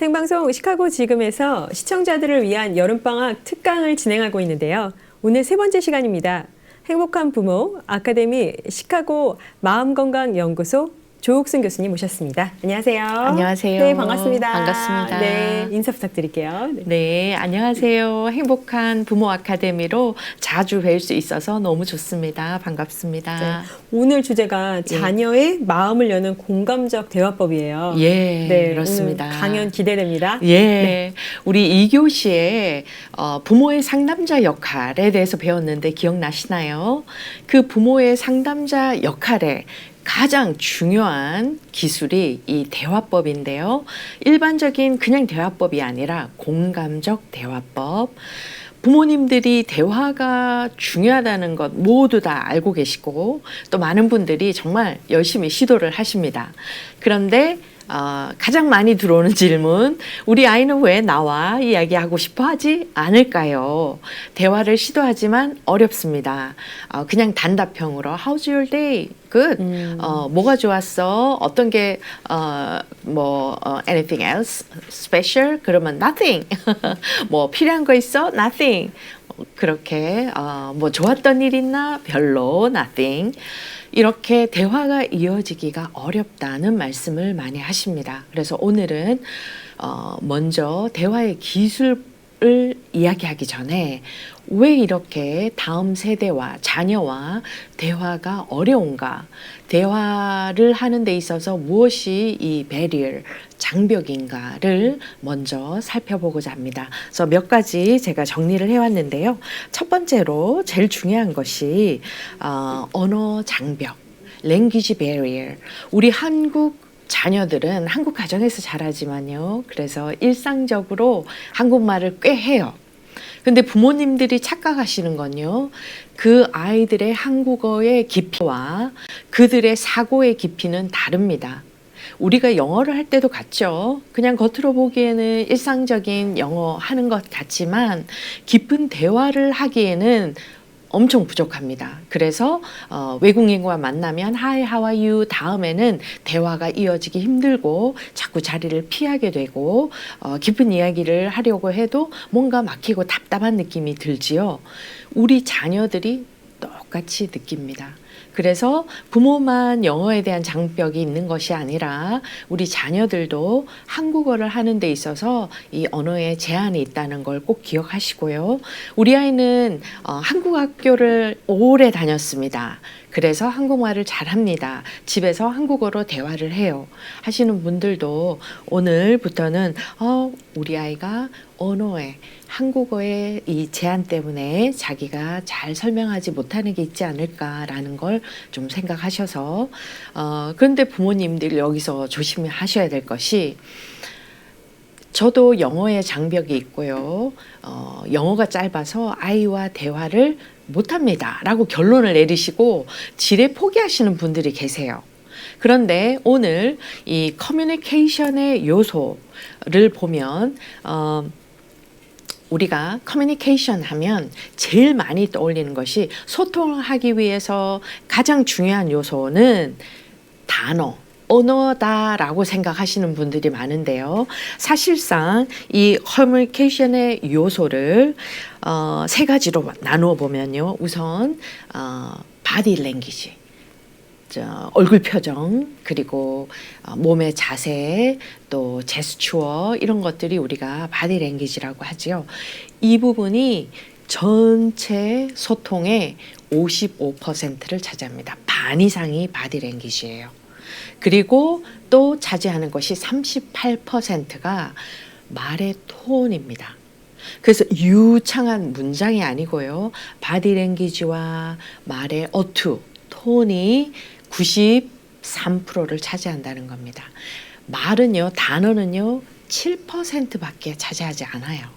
생방송 시카고 지금에서 시청자들을 위한 여름방학 특강을 진행하고 있는데요. 오늘 세 번째 시간입니다. 행복한 부모 아카데미 시카고 마음건강연구소 조옥순 교수님 모셨습니다. 안녕하세요. 안녕하세요. 네, 반갑습니다. 반갑습니다. 네, 인사 부탁드릴게요. 네, 안녕하세요. 행복한 부모 아카데미로 자주 뵐 수 있어서 너무 좋습니다. 반갑습니다. 네, 오늘 주제가 자녀의 마음을 여는 공감적 대화법이에요. 예, 네, 그렇습니다. 오늘 강연 기대됩니다. 예, 네. 우리 2교시에 부모의 상담자 역할에 대해서 배웠는데 기억나시나요? 그 부모의 상담자 역할에 가장 중요한 기술이 이 대화법인데요. 일반적인 그냥 대화법이 아니라 공감적 대화법. 부모님들이 대화가 중요하다는 것 모두 다 알고 계시고 또 많은 분들이 정말 열심히 시도를 하십니다. 그런데 가장 많이 들어오는 질문, 우리 아이는 왜 나와 이야기하고 싶어 하지 않을까요? 대화를 시도하지만 어렵습니다. 그냥 단답형으로 How's your day? Good. 뭐가 좋았어? 어떤 게 anything else special? 그러면 nothing. 뭐 필요한 거 있어? Nothing. 그렇게 뭐 좋았던 일 있나? 별로 nothing. 이렇게 대화가 이어지기가 어렵다는 말씀을 많이 하십니다. 그래서 오늘은 먼저 대화의 기술을 이야기하기 전에 왜 이렇게 다음 세대와 자녀와 대화가 어려운가, 대화를 하는 데 있어서 무엇이 이 barrier, 장벽인가를 먼저 살펴보고자 합니다. 그래서 몇 가지 제가 정리를 해왔는데요. 첫 번째로 제일 중요한 것이 언어 장벽, language barrier. 우리 한국 자녀들은 한국 가정에서 자라지만요. 그래서 일상적으로 한국말을 꽤 해요. 근데 부모님들이 착각하시는 건요, 그 아이들의 한국어의 깊이와 그들의 사고의 깊이는 다릅니다. 우리가 영어를 할 때도 같죠. 그냥 겉으로 보기에는 일상적인 영어 하는 것 같지만 깊은 대화를 하기에는 엄청 부족합니다. 그래서 외국인과 만나면 Hi, how are you? 다음에는 대화가 이어지기 힘들고 자꾸 자리를 피하게 되고 깊은 이야기를 하려고 해도 뭔가 막히고 답답한 느낌이 들지요. 우리 자녀들이 똑같이 느낍니다. 그래서 부모만 영어에 대한 장벽이 있는 것이 아니라 우리 자녀들도 한국어를 하는 데 있어서 이 언어에 제한이 있다는 걸 꼭 기억하시고요. 우리 아이는 한국 학교를 오래 다녔습니다. 그래서 한국말을 잘합니다. 집에서 한국어로 대화를 해요. 하시는 분들도 오늘부터는 우리 아이가 언어에, 한국어의 이 제한 때문에 자기가 잘 설명하지 못하는 게 있지 않을까라는 걸 좀 생각하셔서 그런데 부모님들 여기서 조심하셔야 될 것이, 저도 영어에 장벽이 있고요. 영어가 짧아서 아이와 대화를 못합니다 라고 결론을 내리시고 지레 포기하시는 분들이 계세요. 그런데 오늘 이 커뮤니케이션의 요소를 보면 우리가 커뮤니케이션 하면 제일 많이 떠올리는 것이, 소통을 하기 위해서 가장 중요한 요소는 단어, 언어다라고 생각하시는 분들이 많은데요. 사실상 이 커뮤니케이션의 요소를 세 가지로 나누어 보면요. 우선 바디 랭귀지, 얼굴 표정, 그리고 몸의 자세, 또 제스처, 이런 것들이 우리가 바디 랭귀지라고 하죠. 이 부분이 전체 소통의 55%를 차지합니다. 반 이상이 바디 랭귀지예요. 그리고 또 차지하는 것이 38%가 말의 톤입니다. 그래서 유창한 문장이 아니고요. 바디 랭귀지와 말의 어투, 톤이 93%를 차지한다는 겁니다. 말은요, 단어는요, 7%밖에 차지하지 않아요.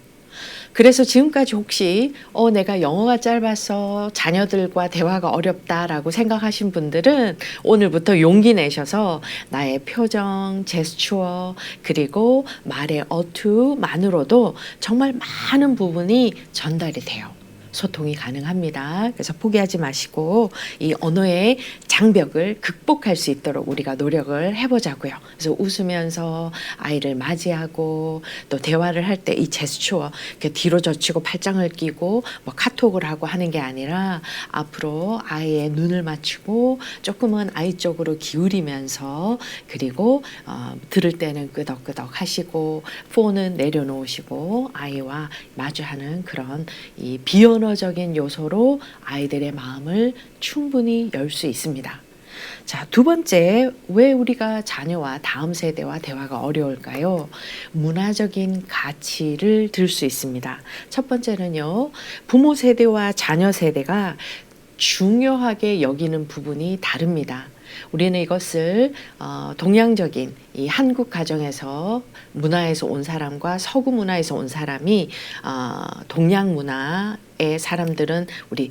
그래서 지금까지 혹시 내가 영어가 짧아서 자녀들과 대화가 어렵다라고 생각하신 분들은 오늘부터 용기 내셔서 나의 표정, 제스처, 그리고 말의 어투만으로도 정말 많은 부분이 전달이 돼요. 소통이 가능합니다. 그래서 포기하지 마시고 이 언어의 장벽을 극복할 수 있도록 우리가 노력을 해보자고요. 그래서 웃으면서 아이를 맞이하고 또 대화를 할 때 이 제스처 이렇게 뒤로 젖히고 팔짱을 끼고 뭐 카톡을 하고 하는 게 아니라 앞으로 아이의 눈을 맞추고 조금은 아이 쪽으로 기울이면서 그리고 들을 때는 끄덕끄덕 하시고 폰은 내려놓으시고 아이와 마주하는 그런 이 비언어적인 요소로 아이들의 마음을 충분히 열 수 있습니다. 자, 두 번째, 왜 우리가 자녀와 다음 세대와 대화가 어려울까요? 문화적인 가치를 들 수 있습니다. 첫 번째는요, 부모 세대와 자녀 세대가 중요하게 여기는 부분이 다릅니다. 우리는 이것을 동양적인 이 한국 가정에서 문화에서 온 사람과 서구 문화에서 온 사람이 동양 문화의 사람들은 우리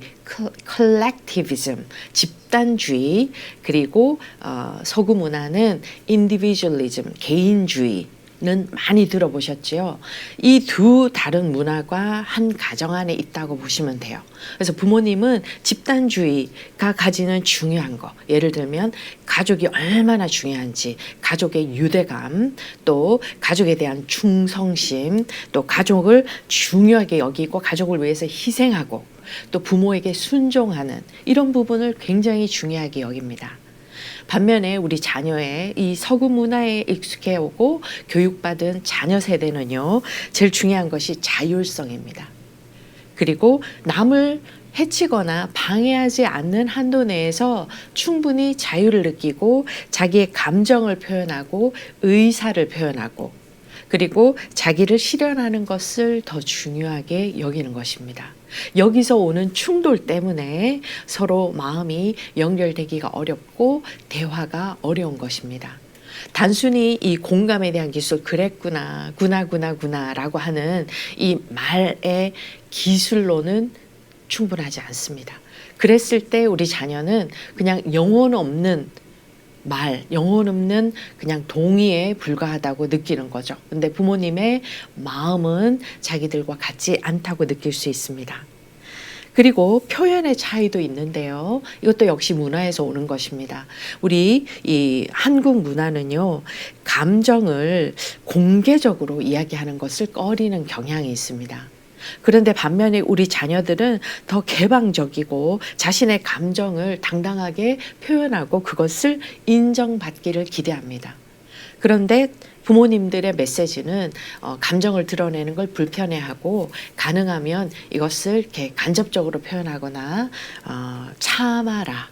collectivism, 집단주의, 그리고 서구 문화는 individualism, 개인주의 는 많이 들어보셨죠? 이 두 다른 문화가 한 가정 안에 있다고 보시면 돼요. 그래서 부모님은 집단주의가 가지는 중요한 거, 예를 들면 가족이 얼마나 중요한지, 가족의 유대감, 또 가족에 대한 충성심, 또 가족을 중요하게 여기고 가족을 위해서 희생하고 또 부모에게 순종하는 이런 부분을 굉장히 중요하게 여깁니다. 반면에 우리 자녀의 이 서구 문화에 익숙해 오고 교육받은 자녀 세대는요, 제일 중요한 것이 자율성입니다. 그리고 남을 해치거나 방해하지 않는 한도 내에서 충분히 자유를 느끼고 자기의 감정을 표현하고 의사를 표현하고 그리고 자기를 실현하는 것을 더 중요하게 여기는 것입니다. 여기서 오는 충돌 때문에 서로 마음이 연결되기가 어렵고 대화가 어려운 것입니다. 단순히 이 공감에 대한 기술, 그랬구나, 구나라고 하는 이 말의 기술로는 충분하지 않습니다. 그랬을 때 우리 자녀는 그냥 영혼 없는 말, 영혼 없는 그냥 동의에 불과하다고 느끼는 거죠. 근데 부모님의 마음은 자기들과 같지 않다고 느낄 수 있습니다. 그리고 표현의 차이도 있는데요. 이것도 역시 문화에서 오는 것입니다. 우리 이 한국 문화는요, 감정을 공개적으로 이야기하는 것을 꺼리는 경향이 있습니다. 그런데 반면에 우리 자녀들은 더 개방적이고 자신의 감정을 당당하게 표현하고 그것을 인정받기를 기대합니다. 그런데 부모님들의 메시지는 감정을 드러내는 걸 불편해하고 가능하면 이것을 이렇게 간접적으로 표현하거나 참아라,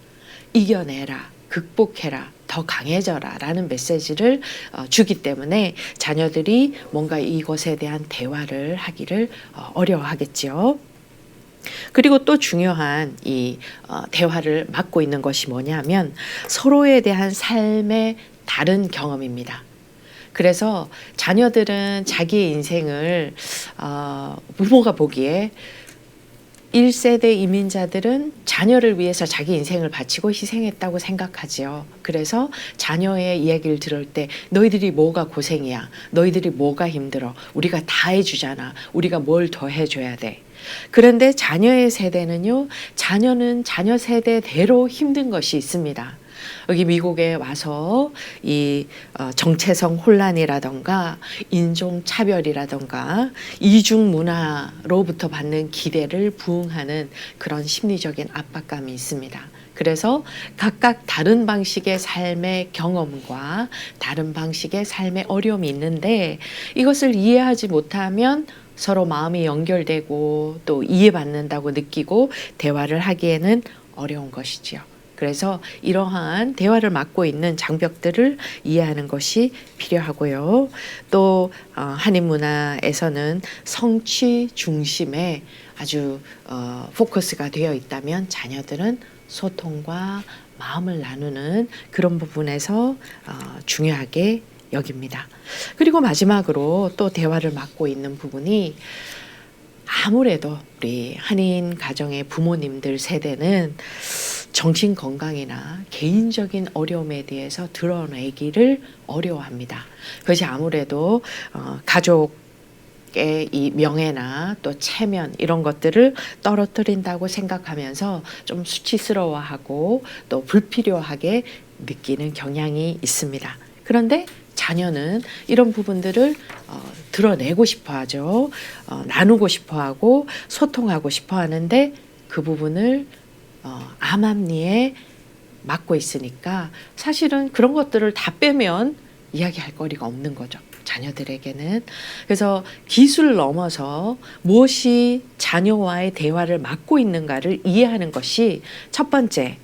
이겨내라, 극복해라, 더 강해져라 라는 메시지를 주기 때문에 자녀들이 뭔가 이것에 대한 대화를 하기를 어려워하겠지요. 그리고 또 중요한 이 대화를 막고 있는 것이 뭐냐면 서로에 대한 삶의 다른 경험입니다. 그래서 자녀들은 자기의 인생을 부모가 보기에 1세대 이민자들은 자녀를 위해서 자기 인생을 바치고 희생했다고 생각하지요. 그래서 자녀의 이야기를 들을 때 너희들이 뭐가 고생이야, 너희들이 뭐가 힘들어, 우리가 다 해주잖아, 우리가 뭘 더 해줘야 돼. 그런데 자녀의 세대는요, 자녀는 자녀 세대대로 힘든 것이 있습니다. 여기 미국에 와서 이 정체성 혼란이라던가 인종차별이라던가 이중 문화로부터 받는 기대를 부응하는 그런 심리적인 압박감이 있습니다. 그래서 각각 다른 방식의 삶의 경험과 다른 방식의 삶의 어려움이 있는데 이것을 이해하지 못하면 서로 마음이 연결되고 또 이해받는다고 느끼고 대화를 하기에는 어려운 것이지요. 그래서 이러한 대화를 막고 있는 장벽들을 이해하는 것이 필요하고요. 또 한인 문화에서는 성취 중심에 아주 포커스가 되어 있다면 자녀들은 소통과 마음을 나누는 그런 부분에서 중요하게 여깁니다. 그리고 마지막으로 또 대화를 막고 있는 부분이 아무래도 우리 한인 가정의 부모님들 세대는 정신 건강이나 개인적인 어려움에 대해서 드러내기를 어려워합니다. 그것이 아무래도 가족 자녀에게 이 명예나 또 체면 이런 것들을 떨어뜨린다고 생각하면서 좀 수치스러워하고 또 불필요하게 느끼는 경향이 있습니다. 그런데 자녀는 이런 부분들을 드러내고 싶어 하죠. 나누고 싶어 하고 소통하고 싶어 하는데 그 부분을 암암리에 맡고 있으니까 사실은 그런 것들을 다 빼면 이야기할 거리가 없는 거죠. 자녀들에게는. 그래서 기술을 넘어서 무엇이 자녀와의 대화를 막고 있는가를 이해하는 것이 첫 번째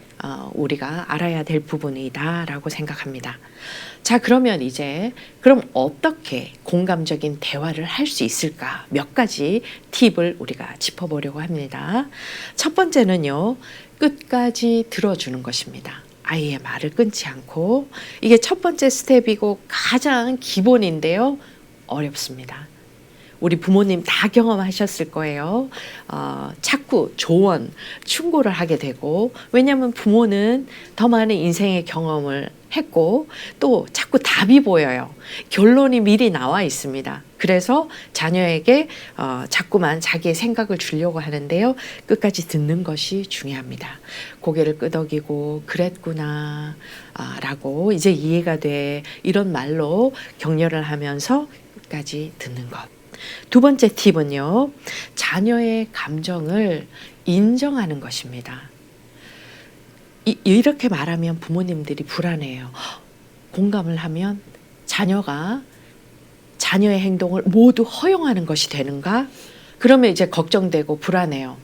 우리가 알아야 될 부분이다라고 생각합니다. 자, 그러면 이제 그럼 어떻게 공감적인 대화를 할 수 있을까? 몇 가지 팁을 우리가 짚어보려고 합니다. 첫 번째는요, 끝까지 들어주는 것입니다. 아이의 말을 끊지 않고. 이게 첫 번째 스텝이고 가장 기본인데요. 어렵습니다. 우리 부모님 다 경험하셨을 거예요. 자꾸 조언, 충고를 하게 되고, 왜냐하면 부모는 더 많은 인생의 경험을 했고 또 자꾸 답이 보여요. 결론이 미리 나와 있습니다. 그래서 자녀에게 자꾸만 자기의 생각을 주려고 하는데요. 끝까지 듣는 것이 중요합니다. 고개를 끄덕이고 그랬구나 라고 이제 이해가 돼 이런 말로 격려를 하면서 끝까지 듣는 것. 두 번째 팁은요. 자녀의 감정을 인정하는 것입니다. 이렇게 말하면 부모님들이 불안해요. 공감을 하면 자녀가 자녀의 행동을 모두 허용하는 것이 되는가? 그러면 이제 걱정되고 불안해요.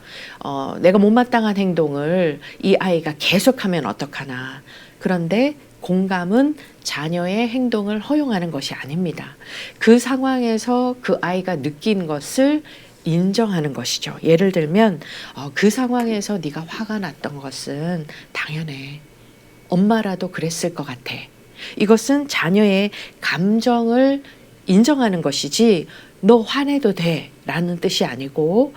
내가 못마땅한 행동을 이 아이가 계속하면 어떡하나. 그런데 공감은 자녀의 행동을 허용하는 것이 아닙니다. 그 상황에서 그 아이가 느낀 것을 인정하는 것이죠. 예를 들면 그 상황에서 네가 화가 났던 것은 당연해. 엄마라도 그랬을 것 같아. 이것은 자녀의 감정을 인정하는 것이지 너 화내도 돼 라는 뜻이 아니고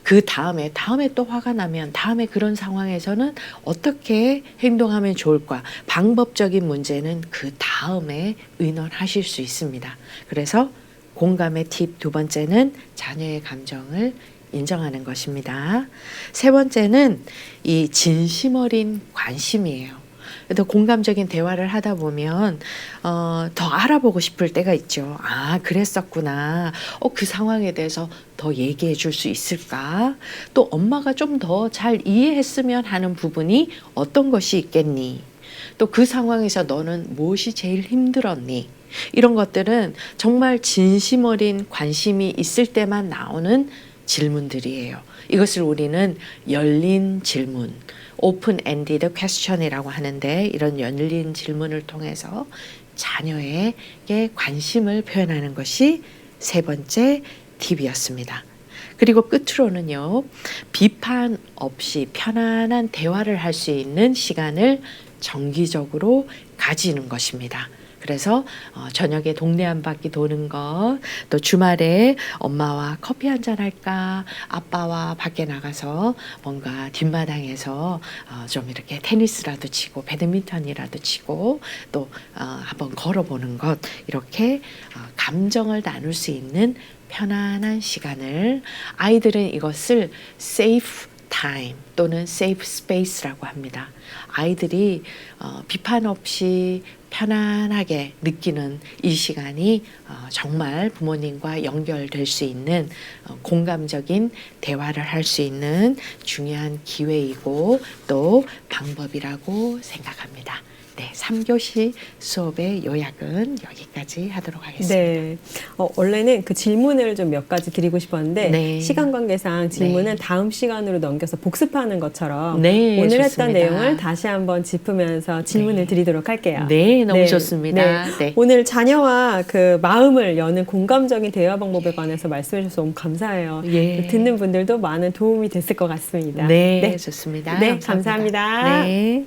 그 다음에 또 화가 나면 다음에 그런 상황에서는 어떻게 행동하면 좋을까? 방법적인 문제는 그 다음에 의논하실 수 있습니다. 그래서 공감의 팁 두 번째는 자녀의 감정을 인정하는 것입니다. 세 번째는 이 진심 어린 관심이에요. 더 공감적인 대화를 하다 보면 더 알아보고 싶을 때가 있죠. 아, 그랬었구나. 그 상황에 대해서 더 얘기해 줄 수 있을까? 또 엄마가 좀 더 잘 이해했으면 하는 부분이 어떤 것이 있겠니? 또 그 상황에서 너는 무엇이 제일 힘들었니? 이런 것들은 정말 진심 어린 관심이 있을 때만 나오는 질문들이에요. 이것을 우리는 열린 질문, open-ended question이라고 하는데 이런 열린 질문을 통해서 자녀에게 관심을 표현하는 것이 세 번째 팁이었습니다. 그리고 끝으로는요, 비판 없이 편안한 대화를 할 수 있는 시간을 정기적으로 가지는 것입니다. 그래서 저녁에 동네 한 바퀴 도는 것, 또 주말에 엄마와 커피 한잔 할까, 아빠와 밖에 나가서 뭔가 뒷마당에서 좀 이렇게 테니스라도 치고 배드민턴이라도 치고 또 한번 걸어보는 것, 이렇게 감정을 나눌 수 있는 편안한 시간을, 아이들은 이것을 safe time 또는 safe space라고 합니다. 아이들이 비판 없이 편안하게 느끼는 이 시간이 정말 부모님과 연결될 수 있는 공감적인 대화를 할 수 있는 중요한 기회이고 또 방법이라고 생각합니다. 네, 3교시 수업의 요약은 여기까지 하도록 하겠습니다. 네. 원래는 그 질문을 좀 몇 가지 드리고 싶었는데 네. 시간 관계상 질문은 네. 다음 시간으로 넘겨서 복습하는 것처럼 네, 오늘 좋습니다. 했던 내용을 다시 한번 짚으면서 질문을 네. 드리도록 할게요. 네, 너무 네. 좋습니다. 네. 네. 오늘 자녀와 그 마음을 여는 공감적인 대화 방법에 관해서 말씀해 주셔서 너무 감사해요. 예. 듣는 분들도 많은 도움이 됐을 것 같습니다. 네, 좋습니다. 네, 감사합니다. 네.